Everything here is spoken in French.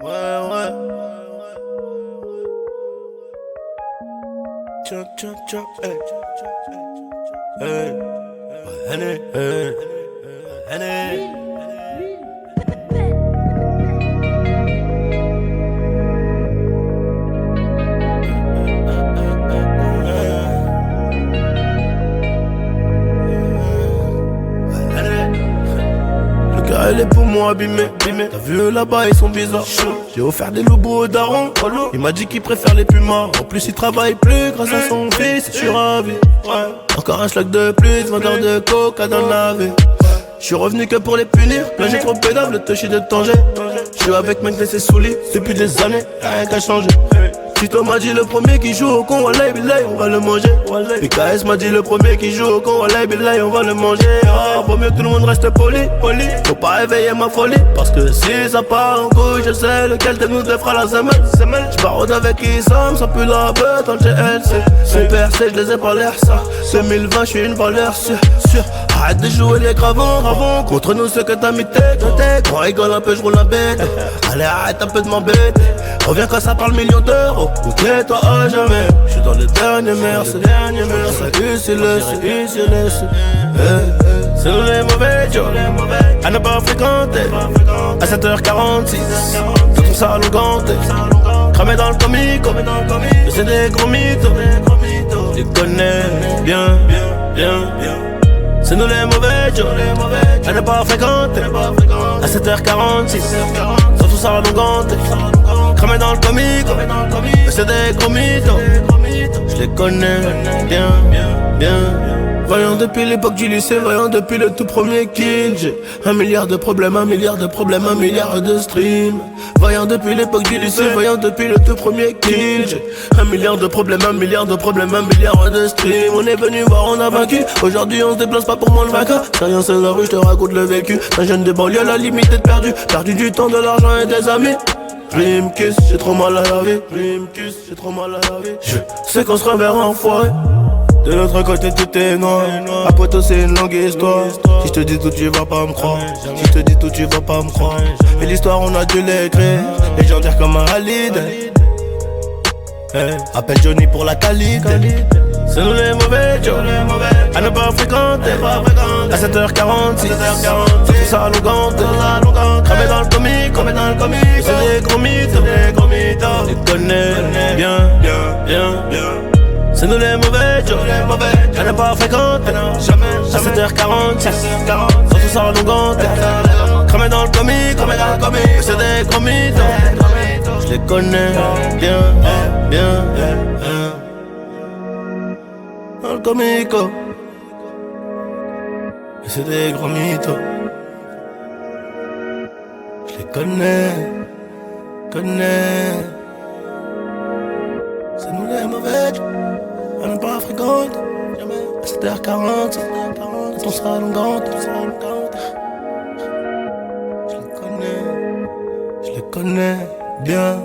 ouais. Tiens, hey. Hey. Hey. Elle est pour moi abîmée. T'as vu là-bas, ils sont bizarres. J'ai offert des loups au daron. Il m'a dit qu'il préfère les pumas. En plus, il travaille plus grâce à son fils. Je suis ravi. Encore un schlag de plus, vendeur de coca dans la vie. Je suis revenu que pour les punir. Là, j'ai trop pédable, le toucher de Tanger. Je suis avec mec laissé sous lit depuis des années. Rien qu'à changer. Tito m'a dit le premier qui joue au con, Wallahi Billahi, on va le manger. PKS m'a dit le premier qui joue au con, Wallahi Billahi, on va le manger. Oh, vaut mieux que tout le monde reste poli. Faut pas réveiller ma folie, parce que si ça part en couille, je sais lequel de nous deux fera la semaine. J'barode avec Issam, ça pue la bête dans le GLC. Son percé, je les ai pas l'air ça. 2020, je suis une valeur sûre. Arrête de jouer les gravons. Contre nous ceux que t'as mis tête. On rigole un peu, je roule la bête. Allez, arrête un peu de m'embêter. Reviens quand ça parle millions d'euros. Ok, toi à jamais. J'suis dans les derniers mers, ici le c'est nous les mauvais Joe, à ne pas fréquenter. À 7h46, dans ton salon ganté. Cramé dans le comico, c'est des gros mythos. Tu connais bien. C'est nous les mauvais Joe, à ne pas fréquenter. À 7h46, dans ton salon ganté. Cramé dans le comico, c'est des gros mythos. Je les connais bien. Voyons depuis l'époque du lycée, voyons depuis le tout premier kill. J'ai 1 milliard de problèmes, 1 milliard de streams. Voyons depuis l'époque du lycée, voyons depuis le tout premier kill. J'ai 1 milliard de problèmes, 1 milliard de streams. On est venu voir, on a vaincu. Aujourd'hui on se déplace pas pour moi le vainqueur. C'est rien, c'est la rue, je te raconte le vécu. Un jeune de banlieue, la limite est perdue. Perdu du temps, de l'argent et des amis. Dream kiss, j'ai trop mal à la vie. Je sais qu'on se reverra enfoiré. De l'autre côté tout est noir. À poteau c'est une longue histoire. Si je te dis tout tu vas pas me croire. Et l'histoire on a dû l'écrire. Légendaire comme un Halid. Appelle Johnny pour la qualité. C'est nous les mauvais Joe, à ne pas fréquenter. À 7h46, tout ça à Longante. Cramé dans le comico, c'est des gros mythos. Tu connais bien. C'est nous les mauvais Joe, à ne pas fréquenter. À 7h46, dans tout ça à Longante. Cramé dans le comico, c'est des gros mythos. Je les connais bien. Dans le comico, c'est des gros mythos. Je les connais. C'est nous les mauvais, on n'est pas fréquente. À 7h40, quand on sera longuante. Je les connais bien.